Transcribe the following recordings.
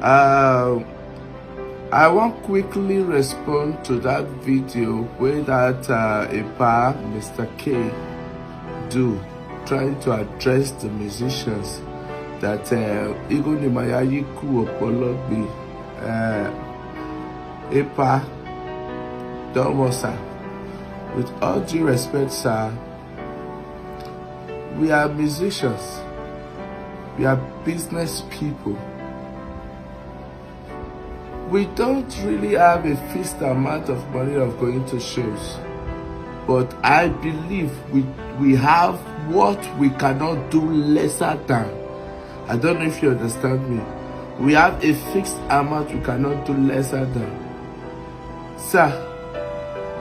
Um, I want quickly respond to that video where that Epa, Mr. K, do trying to address the musicians that Igo Nimayayi Ku Opologbi Epa Domosa. With all due respect, sir, we are musicians. We are business people. We don't really have a fixed amount of money of going to shows. But I believe we have what we cannot do lesser than. I don't know if you understand me. We have a fixed amount we cannot do lesser than. Sir,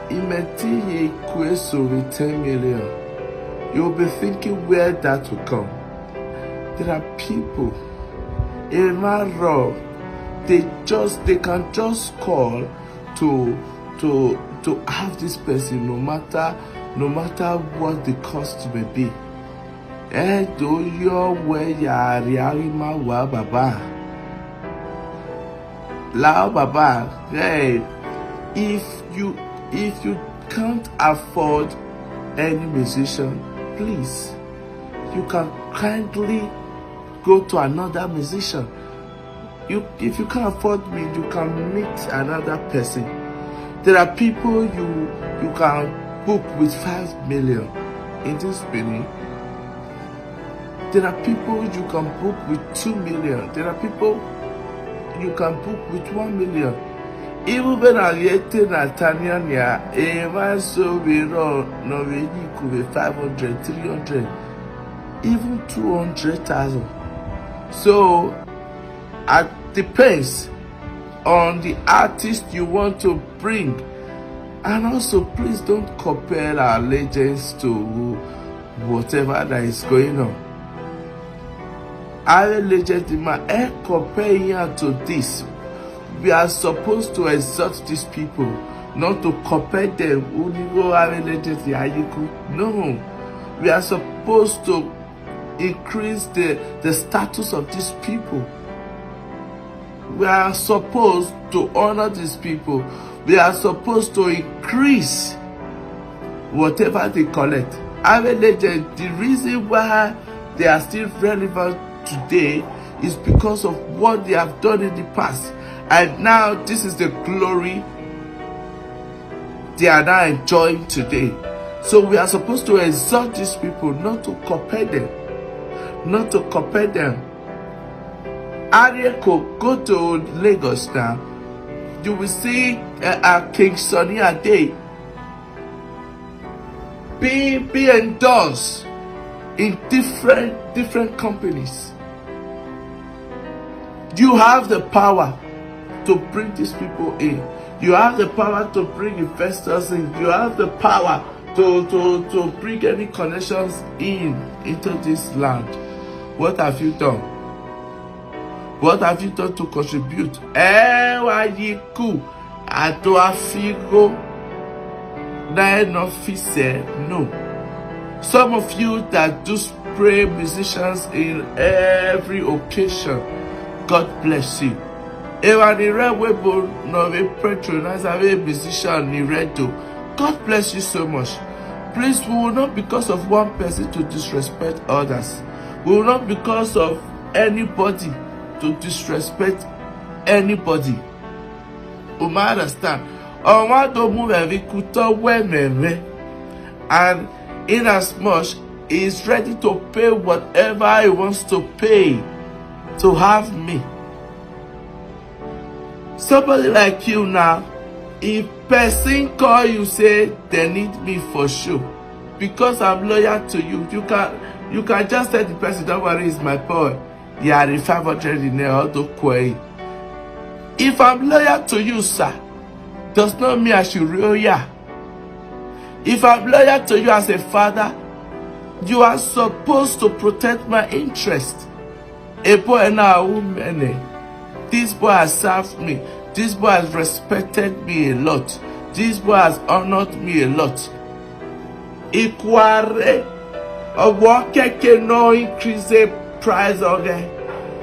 Imeti Kweso with 10 million. You'll be thinking where that will come. There are people in my row. They can just call to have this person no matter what the cost may be. Do your way ya riarima wa baba. La baba. Hey, if you can't afford any musician, please, you can kindly go to another musician. If you can't afford me, you can meet another person. There are people you can book with 5 million in this Benin. There are people you can book with 2 million. There are people you can book with 1 million. Even when I get Natania, a man so we run no we could be 500, 300, even 200,000. So it depends on the artist you want to bring. And also, please don't compare our legends to whatever that is going on. Our legends, compare here to this. We are supposed to exalt these people, not to compare them. No, we are supposed to increase the status of these people. We are supposed to honor these people. We are supposed to increase whatever they collect. Our legend, the reason why they are still relevant today is because of what they have done in the past. And now this is the glory they are now enjoying today. So we are supposed to exalt these people, not to compare them. Not to compare them. Arieko, go to Lagos now. You will see King Sunny Ade being endorsed in different companies. You have the power to bring these people in. You have the power to bring investors in. You have the power to bring any connections into this land. What have you done? What have you done to contribute? No. Some of you that do spray musicians in every occasion, God bless you. God bless you so much. Please, we will not, because of one person, to disrespect others. We will not, because of anybody, to disrespect anybody. You might understand. And in as much, he is ready to pay whatever he wants to pay to have me. Somebody like you now, if person call you, say they need me for sure, because I'm loyal to you, you can just tell the person, don't worry, it's my boy. Yeah, the 500 in there, if I'm loyal to you, sir, does not mean I should loyal. If I'm loyal to you as a father, you are supposed to protect my interest. A boy and a woman. This boy has served me. This boy has respected me a lot. This boy has honored me a lot. Equare, a worker cannot increase the price of it.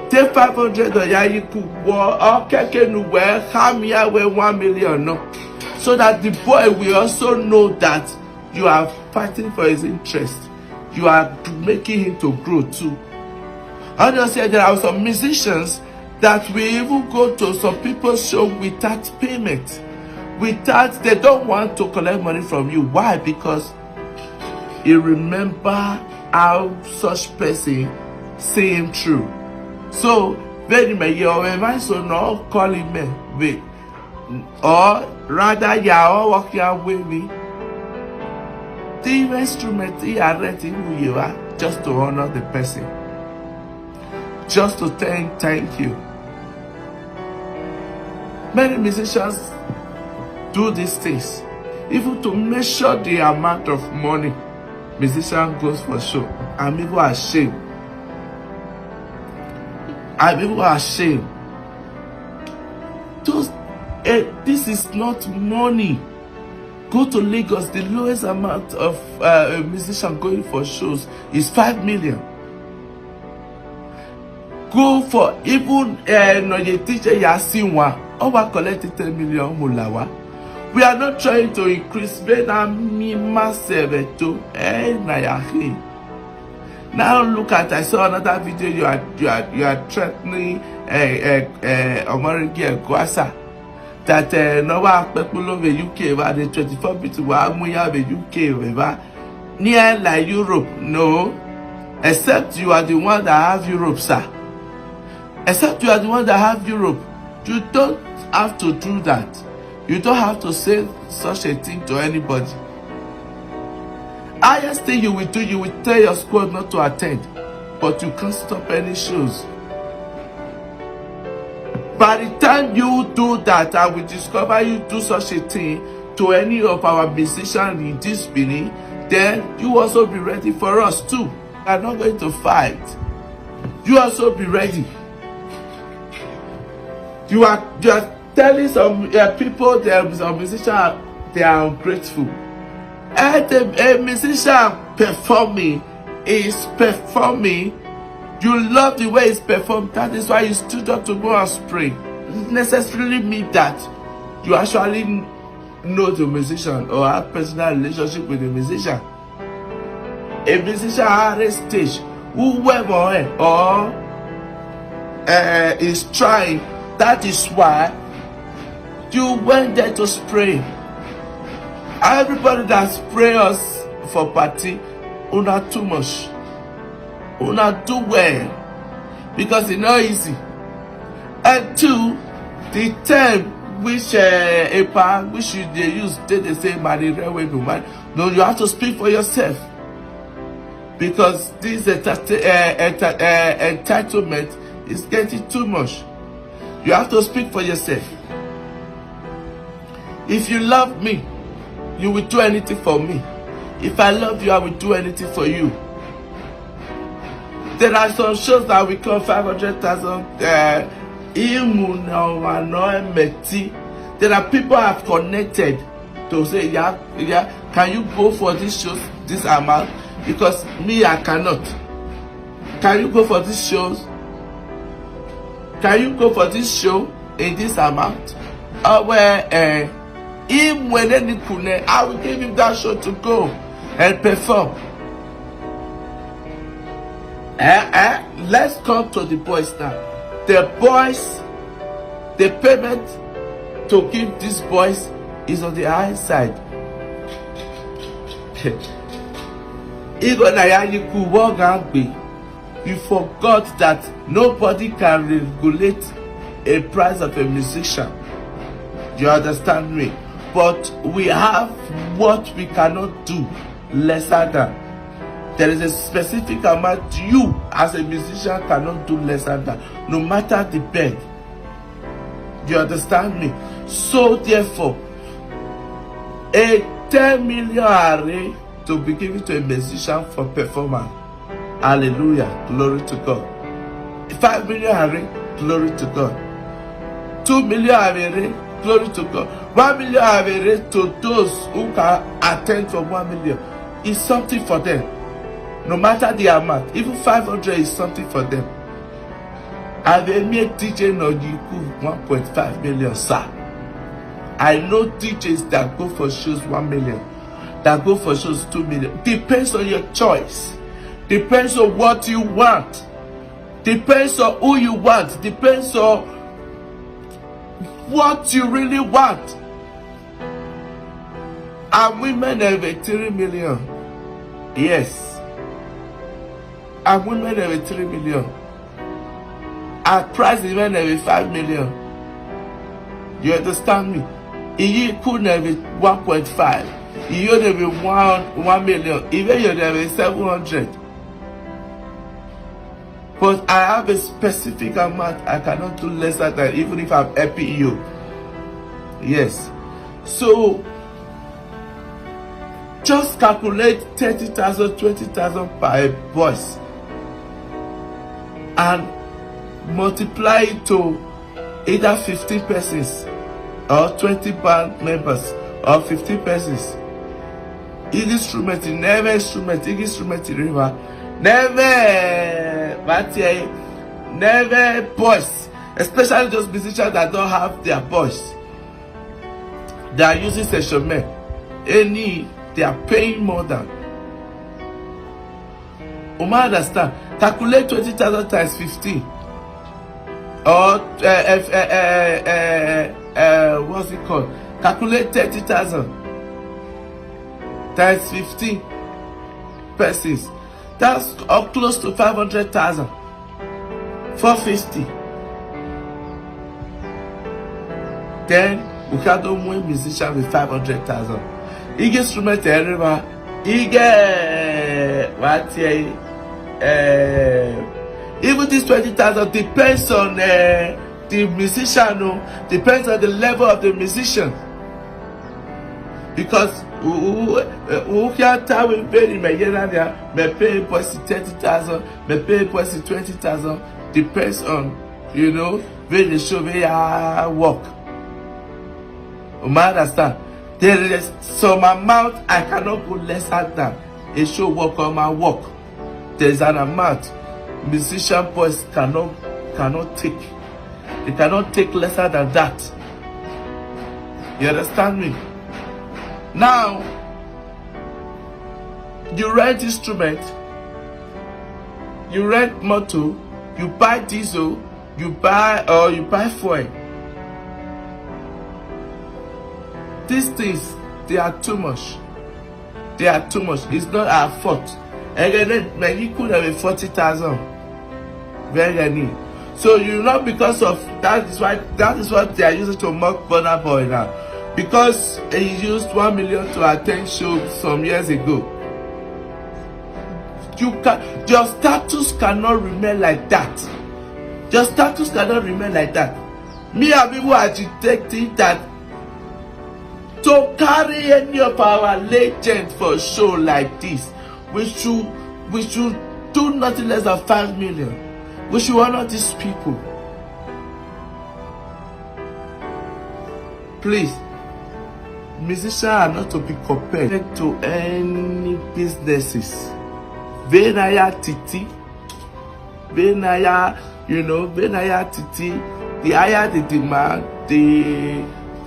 Take 500 or Yayiku or Kekenu where Hamia where 1 million no. So that the boy will also know that you are fighting for his interest. You are making him to grow too. I just said there are some musicians that will even go to some people's show without payment. They don't want to collect money from you. Why? Because you remember how such person see him through. So, very many of so no call him wait. Or rather, you are working with me. The instrument you are renting who you are just to honor the person. Just to thank you. Many musicians do these things. Even to measure the amount of money musician goes for show. I'm even ashamed. This is not money. Go to Lagos, the lowest amount of a musician going for shows is 5 million. Go for even no teacher Yasinwa, over collected 10 million mulawa. We are not trying to increase now look at, I saw another video, you are threatening Omarigi Gwasa that no people of the UK about the 24 people who are the UK near like Europe. No, except you are the one that have Europe, sir. Except you are the one that have Europe. You don't have to do that. You don't have to say such a thing to anybody. Highest thing you will do, you will tell your squad not to attend, but you can't stop any shows. By the time you do that, I will discover you do such a thing to any of our musicians in this Benin, then you also be ready for us too. We are not going to fight. You also be ready. You are telling some people, some musicians, they are ungrateful. And a musician performing is performing. You love the way it's performed. That is why you stood up to go and pray. It necessarily mean that you actually know the musician or have personal relationship with the musician. A musician at a stage, whoever or is trying. That is why you went there to spray. Everybody that spray us for party, una too much. Una do well. Because it's not easy. And two, the term which which they use, they say marry railway woman. No, you have to speak for yourself. Because this entitlement is getting too much. You have to speak for yourself. If you love me, you will do anything for me. If I love you, I will do anything for you. There are some shows that we call 500,000. There are people I have connected to say, yeah, can you go for this show, this amount? Because me, I cannot. Can you go for these shows? Can you go for this show in this amount? Where I will give him that show to go and perform. Let's come to the boys now. The boys, the payment to give these boys is on the high side. You forgot that nobody can regulate a price of a musician. You understand me? But we have what we cannot do lesser than. There is a specific amount you as a musician cannot do lesser than, no matter the bed. You understand me? So therefore, a 10 million array to be given to a musician for performance. Hallelujah. Glory to God. 5 million array, glory to God. 2 million array, glory to God. 1 million array to those who can attend for 1 million is something for them. No matter the amount, even 500 is something for them. they make DJ Nojiku 1.5 million, sir. I know DJs that go for shows 1 million, that go for shows 2 million. Depends on your choice. Depends on what you want. Depends on who you want. Depends on what you really want. And women have a 3 million. Yes. And women have a 3 million. And price women have a 5 million. You understand me? You could have a 1.5. You have a 1 million. Even you have a 700. But I have a specific amount. I cannot do lesser than, even if I'm helping you. Yes. So just calculate 30,000, 20,000 per voice and multiply it to either 15 persons or 20 band members or 50 persons. Instrument, never instrument, river, never voice, especially those musicians that don't have their voice. They are using session men. They are paying more than. Understand? Calculate 20,000 times 15. Or what's it called? Calculate 30,000 times 15 persons. That's up close to 500,000. 450. Then we can't do more musician with 500,000. He gets instrument everywhere. He get what even this 20,000 depends on the musician, depends on the level of the musician. Because who can tell me pay me pay post 30,000, me pay post 20,000, depends on where the show where work. Understand? There is some amount I cannot go lesser than a show work on my work. There's an amount musician boys cannot take. They cannot take lesser than that. You understand me? Now, you rent instrument, you rent motor, you buy diesel, you buy fuel. These things, they are too much. They are too much. It's not our fault. Again, man, you could have a 40,000. Very neat. So not because of that is what they are using to mock Burna Boy now. Because he used 1 million to attend shows some years ago. Your status cannot remain like that. Your status cannot remain like that. Me and people agitating that to carry any of our legends for a show like this, we should do nothing less than 5 million. We should honor these people. Please, musicians are not to be compared to any businesses. Venaya Titi, Venaya Titi, the higher the demand, the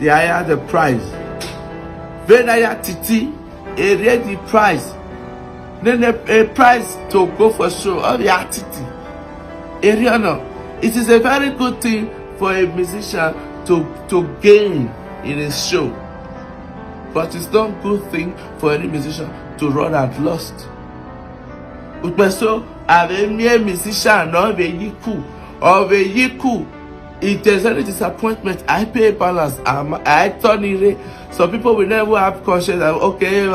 higher the price. Venaya Titi, the price. Then a price to go for show of the Titi. It is a very good thing for a musician to gain in a show. But it's not a good thing for any musician to run at lost. So, a musician or a yiku, if there's any disappointment, I pay balance. I turn it. Some people will never have conscience. Okay,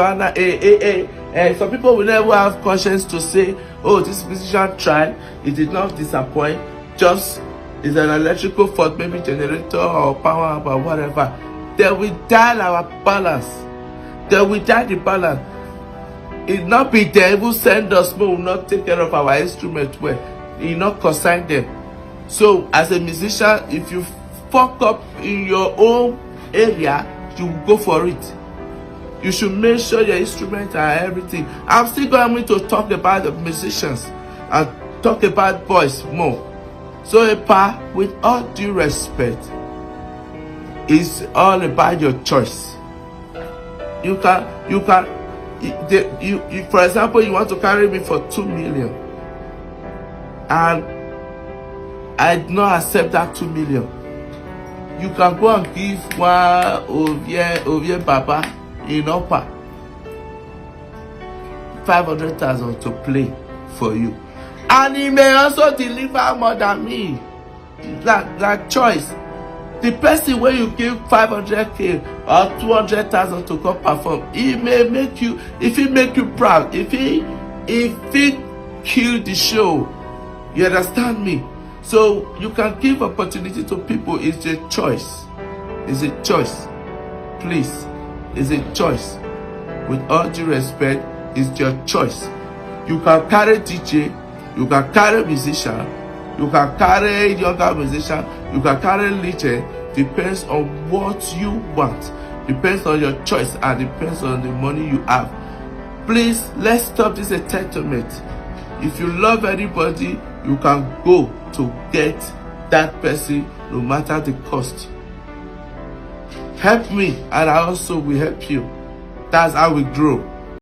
some people will never have conscience to say, oh, this musician tried, it did not disappoint. Just is an electrical fault, maybe generator or power or whatever. They will dial our balance. They will dial the balance. It not be the devil send us, but will not take care of our instrument well. It not consign them. So as a musician, if you fuck up in your own area, you go for it. You should make sure your instruments and everything. I'm still going to talk about the musicians and talk about boys more. So, Pa, with all due respect, it's all about your choice. You can, for example, you want to carry me for 2 million, and I do not accept that 2 million. You can go and give one Ovie Baba in upper 500,000 to play for you, and he may also deliver more than me. That choice. The person where you give 500k or 200,000 to come perform, he may make you, if he make you proud, if he kill the show, you understand me? So you can give opportunity to people. It's a choice. It's a choice. Please, it's a choice. With all due respect, it's your choice. You can carry DJ, you can carry musician, you can carry younger musician, you can carry legend. Depends on what you want. Depends on your choice and depends on the money you have. Please, let's stop this entitlement. If you love anybody, you can go to get that person no matter the cost. Help me and I also will help you. That's how we grow.